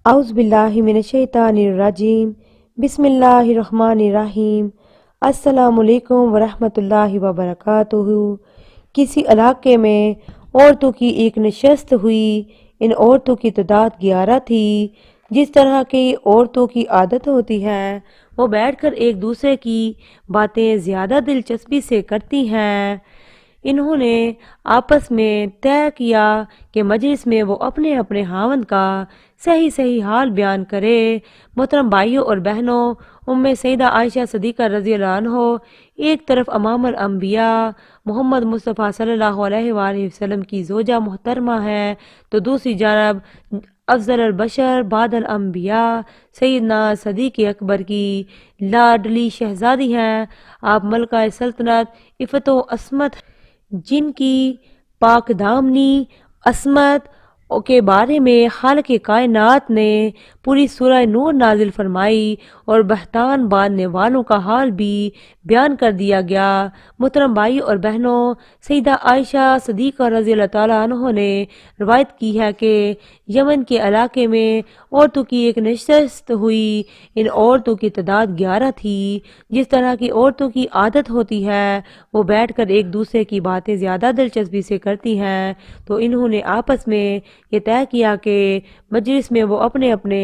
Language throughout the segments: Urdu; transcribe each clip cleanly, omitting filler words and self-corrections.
اعوذ باللہ من الشیطان الرجیم بسم اللہ الرحمن الرحیم السلام علیکم ورحمۃ اللہ وبرکاتہ۔ کسی علاقے میں عورتوں کی ایک نشست ہوئی۔ ان عورتوں کی تعداد 11 تھی۔ جس طرح کی عورتوں کی عادت ہوتی ہے وہ بیٹھ کر ایک دوسرے کی باتیں زیادہ دلچسپی سے کرتی ہیں۔ انہوں نے آپس میں طے کیا کہ مجلس میں وہ اپنے اپنے خاوند کا صحیح حال بیان کرے۔ محترم بھائیوں اور بہنوں، سیدہ عائشہ صدیقہ رضی اللہ عنہ ایک طرف امام الانبیاء محمد مصطفیٰ صلی اللہ علیہ وآلہ وسلم کی زوجہ محترمہ ہے تو دوسری جانب افضل البشر بعد الانبیاء سیدنا صدیق اکبر کی لاڈلی شہزادی ہیں۔ آپ ملکہ سلطنت عفت و عصمت جن کی پاک دامنی عصمت کے بارے میں خالق کائنات نے پوری سورہ نور نازل فرمائی اور بہتان باندھنے والوں کا حال بھی بیان کر دیا گیا۔ محترم بھائیوں اور بہنوں، سیدہ عائشہ صدیقہ رضی اللہ تعالیٰ عنہ نے روایت کی ہے کہ یمن کے علاقے میں عورتوں کی ایک نشست ہوئی۔ ان عورتوں کی تعداد 11 تھی۔ جس طرح کی عورتوں کی عادت ہوتی ہے وہ بیٹھ کر ایک دوسرے کی باتیں زیادہ دلچسپی سے کرتی ہیں، تو انہوں نے آپس میں یہ طے کیا کہ مجلس میں وہ اپنے اپنے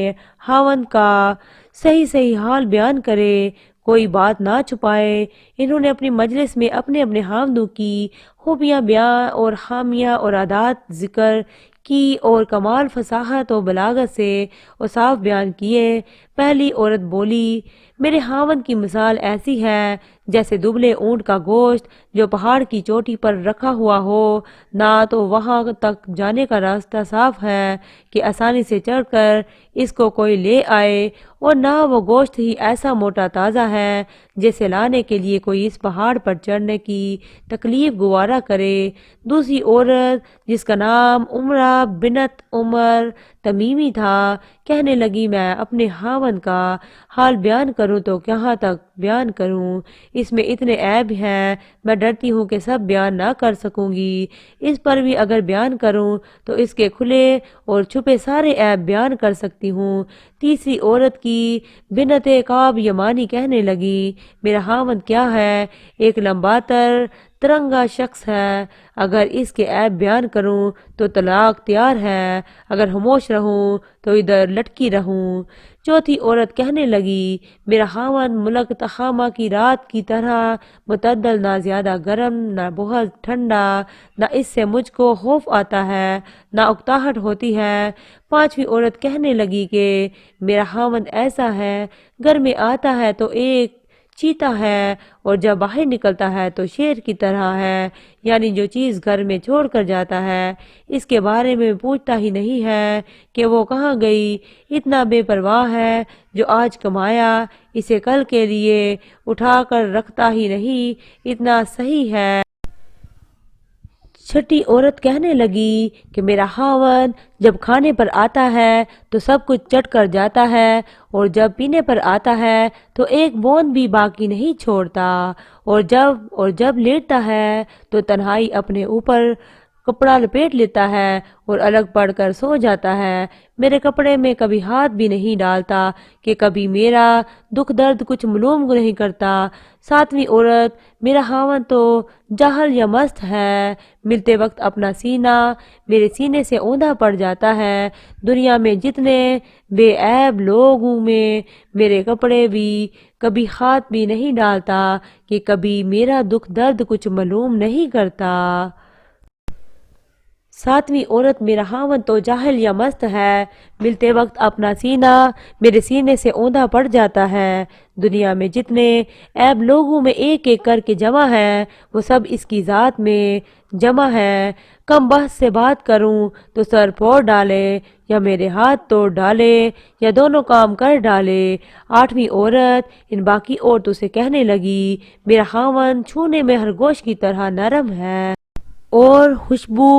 خاوند کا صحیح حال بیان کرے، کوئی بات نہ چھپائے۔ انہوں نے اپنی مجلس میں اپنے اپنے خاوندوں کی خوبیاں بیان اور خامیاں اور عادات ذکر کی اور کمال فصاحت و بلاغت سے اوصاف بیان کیے۔ پہلی عورت بولی، میرے خاوند کی مثال ایسی ہے جیسے دبلے اونٹ کا گوشت جو پہاڑ کی چوٹی پر رکھا ہوا ہو، نہ تو وہاں تک جانے کا راستہ صاف ہے کہ آسانی سے چڑھ کر اس کو کوئی لے آئے، اور نہ وہ گوشت ہی ایسا موٹا تازہ ہے جسے لانے کے لیے کوئی اس پہاڑ پر چڑھنے کی تکلیف گوارا کرے۔ دوسری عورت جس کا نام عمرہ بنت عمر تمیمی تھا کہنے لگی، میں اپنے خاوند کا حال بیان کروں تو کہاں تک بیان کروں، اس میں اتنے عیب ہیں، میں ڈرتی ہوں کہ سب بیان نہ کر سکوں گی، اس پر بھی اگر بیان کروں تو اس کے کھلے اور چھپے سارے عیب بیان کر سکتی ہوں۔ تیسری عورت کی بنت کعب یمانی کہنے لگی، میرا خاوند کیا ہے، ایک لمبا ترنگا شخص ہے، اگر اس کے عیب بیان کروں تو طلاق تیار ہے، اگر خاموش رہوں تو ادھر لٹکی رہوں۔ چوتھی عورت کہنے لگی، میرا خاوند ملک تخامہ کی رات کی طرح معتدل، نہ زیادہ گرم نہ بہت ٹھنڈا، نہ اس سے مجھ کو خوف آتا ہے نہ اکتاہٹ ہوتی ہے۔ پانچویں عورت کہنے لگی کہ میرا خاوند ایسا ہے، گھر میں آتا ہے تو ایک چیتا ہے اور جب باہر نکلتا ہے تو شیر کی طرح ہے، یعنی جو چیز گھر میں چھوڑ کر جاتا ہے اس کے بارے میں پوچھتا ہی نہیں ہے کہ وہ کہاں گئی، اتنا بے پرواہ ہے، جو آج کمایا اسے کل کے لیے اٹھا کر رکھتا ہی نہیں، اتنا صحیح ہے۔ چھٹی عورت کہنے لگی کہ میرا خاوند جب کھانے پر آتا ہے تو سب کچھ چٹ کر جاتا ہے، اور جب پینے پر آتا ہے تو ایک بوند بھی باقی نہیں چھوڑتا، اور جب لیٹتا ہے تو تنہائی اپنے اوپر کپڑا لپیٹ لیتا ہے اور الگ پڑھ کر سو جاتا ہے، میرے کپڑے میں کبھی ہاتھ بھی نہیں ڈالتا کہ کبھی میرا دکھ درد کچھ معلوم نہیں کرتا۔ ساتویں عورت، میرا خاوند تو جاہل یا مست ہے، ملتے وقت اپنا سینہ میرے سینے سے اوندا پڑ جاتا ہے، دنیا میں جتنے بے عیب لوگ ہوں میں میرے کپڑے بھی کبھی ہاتھ بھی نہیں ڈالتا کہ کبھی میرا دکھ درد کچھ معلوم نہیں کرتا۔ ساتویں عورت، میرا خاوند تو جاہل یا مست ہے، ملتے وقت اپنا سینہ میرے سینے سے اوندا پڑ جاتا ہے، دنیا میں جتنے عیب لوگوں میں ایک ایک کر کے جمع ہے وہ سب اس کی ذات میں جمع ہے، کم بحث سے بات کروں تو سر پھوڑ ڈالے یا میرے ہاتھ توڑ ڈالے یا دونوں کام کر ڈالے۔ آٹھویں عورت ان باقی عورتوں سے کہنے لگی، میرا خاوند چھونے میں خرگوش کی طرح نرم ہے اور خوشبو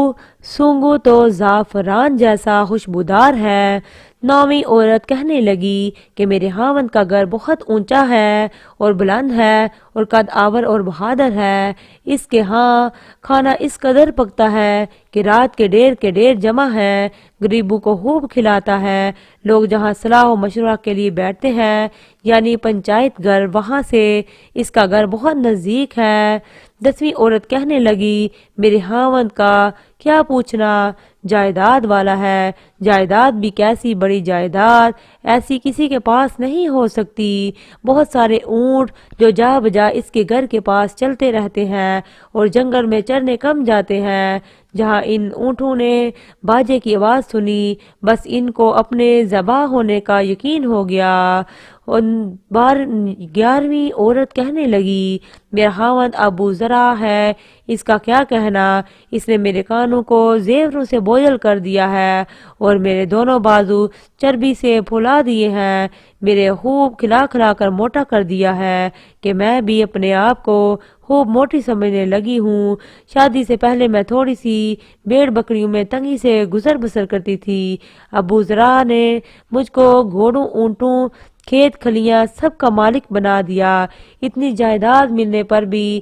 سونگھوں تو زعفران جیسا خوشبودار ہے، 9ویں عورت کہنے لگی کہ میرے خاوند کا گھر بہت اونچا ہے اور بلند ہے اور قد آور اور بہادر ہے، اس کے ہاں کھانا اس قدر پکتا ہے کہ رات کے ڈیر جمع ہے، غریبوں کو خوب کھلاتا ہے، لوگ جہاں صلاح و مشورہ کے لیے بیٹھتے ہیں یعنی پنچایت گھر، وہاں سے اس کا گھر بہت نزدیک ہے۔ 10ویں عورت کہنے لگی میرے خاوند کا کیا پوچھنا، جائیداد والا ہے، جائیداد بھی کیسی بڑی جائیداد، ایسی کسی کے پاس نہیں ہو سکتی، بہت سارے اونٹ جو جا بجا اس کے گھر کے پاس چلتے رہتے ہیں اور جنگل میں چرنے کم جاتے ہیں۔ جہاں ان اونٹوں نے باجے کی آواز سنی بس ان کو اپنے ذبح ہونے کا یقین ہو گیا۔ 11ویں عورت کہنے لگی میرا خاوند ابو ذرا ہے، اس کا کیا کہنا، اس نے میرے کانوں کو زیوروں سے بوجھل کر دیا ہے اور میرے دونوں بازو چربی سے پھلا دیے ہیں، میرے خوب کھلا کھلا کر موٹا کر دیا ہے کہ میں بھی اپنے آپ کو خوب موٹی سمجھنے لگی ہوں۔ شادی سے پہلے میں تھوڑی سی بھیڑ بکریوں میں تنگی سے گزر بسر کرتی تھی، ابو ذرا نے مجھ کو گھوڑوں، اونٹوں، کھیت کھلیاں سب کا مالک بنا دیا۔ اتنی جائیداد ملنے پر بھی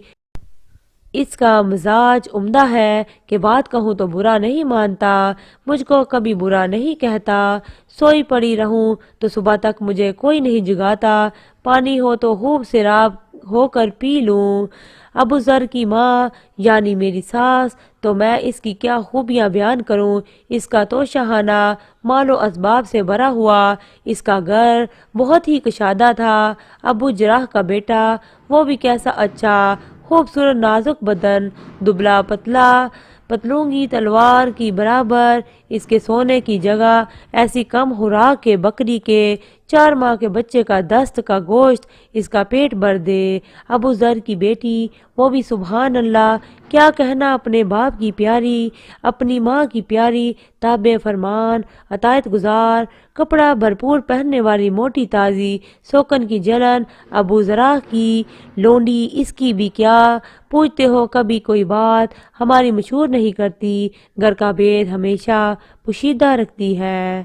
اس کا مزاج عمدہ ہے کہ بات کہوں تو برا نہیں مانتا، مجھ کو کبھی برا نہیں کہتا، سوئی پڑی رہوں تو صبح تک مجھے کوئی نہیں جگاتا، پانی ہو تو خوب سیراب ہو کر پی لوں۔ ابو ذر کی ماں یعنی میری ساس، تو میں اس کی کیا خوبیاں بیان کروں، اس کا تو شاہانہ مال و اسباب سے بھرا ہوا اس کا گھر بہت ہی کشادہ تھا۔ ابو جراح کا بیٹا، وہ بھی کیسا اچھا، خوبصورت نازک بدن، دبلا پتلا، پتلونگی تلوار کی برابر، اس کے سونے کی جگہ ایسی کم خوراک کے بکری کے 4 ماہ کے بچے کا دست کا گوشت اس کا پیٹ بھر دے۔ ابو ذر کی بیٹی، وہ بھی سبحان اللہ، کیا کہنا، اپنے باپ کی پیاری، اپنی ماں کی پیاری، تابع فرمان، اطاعت گزار، کپڑا بھرپور پہننے والی، موٹی تازی، سوکن کی جلن، ابو ذرا کی لونڈی، اس کی بھی کیا پوچھتے ہو، کبھی کوئی بات ہماری مشہور نہیں کرتی، گھر کا بید ہمیشہ پوشیدہ رکھتی ہے،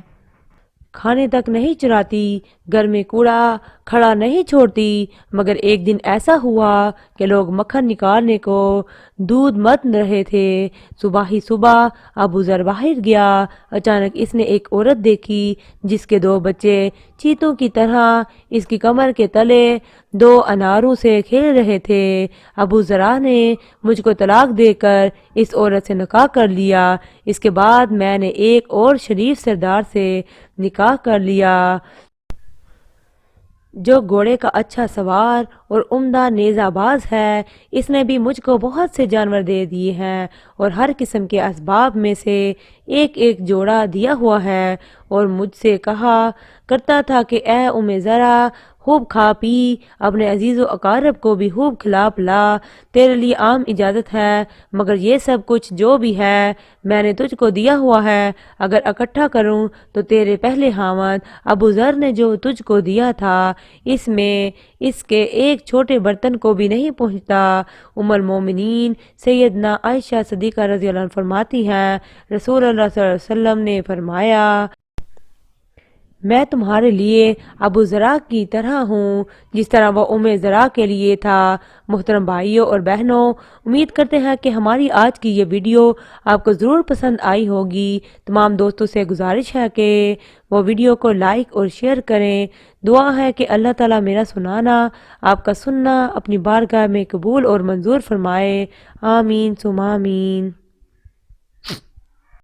کھانے تک نہیں چراتی، گھر میں کوڑا کھڑا نہیں چھوڑتی۔ مگر ایک دن ایسا ہوا کہ لوگ مکھن نکالنے کو دودھ مت رہے تھے، صبح ہی صبح ابو ذر باہر گیا، اچانک اس نے ایک عورت دیکھی جس کے 2 بچے چیتوں کی طرح اس کی کمر کے تلے 2 اناروں سے کھیل رہے تھے۔ ابو ذرا نے مجھ کو طلاق دے کر اس عورت سے نکاح کر لیا، اس کے بعد میں نے ایک اور شریف سردار سے نکاح کر لیا جو گھوڑے کا اچھا سوار اور عمدہ نیزہ باز ہے، اس نے بھی مجھ کو بہت سے جانور دے دیے ہیں اور ہر قسم کے اسباب میں سے ایک ایک جوڑا دیا ہوا ہے، اور مجھ سے کہا کرتا تھا کہ اے ام ذرا، خوب کھا پی، اپنے عزیز و اقارب کو بھی خوب کھلا پلا، تیرے لیے عام اجازت ہے، مگر یہ سب کچھ جو بھی ہے میں نے تجھ کو دیا ہوا ہے، اگر اکٹھا کروں تو تیرے پہلے خاوند ابو ذر نے جو تجھ کو دیا تھا اس میں اس کے ایک چھوٹے برتن کو بھی نہیں پہنچتا۔ ام المومنین سیدنا عائشہ صدیقہ رضی اللہ عنہ فرماتی ہیں، رسول اللہ صلی اللہ علیہ وسلم نے فرمایا، میں تمہارے لیے ابو ذرا کی طرح ہوں جس طرح وہ ام ذرا کے لیے تھا۔ محترم بھائیوں اور بہنوں، امید کرتے ہیں کہ ہماری آج کی یہ ویڈیو آپ کو ضرور پسند آئی ہوگی۔ تمام دوستوں سے گزارش ہے کہ وہ ویڈیو کو لائک اور شیئر کریں۔ دعا ہے کہ اللہ تعالیٰ میرا سنانا، آپ کا سننا اپنی بارگاہ میں قبول اور منظور فرمائے، آمین ثم آمین۔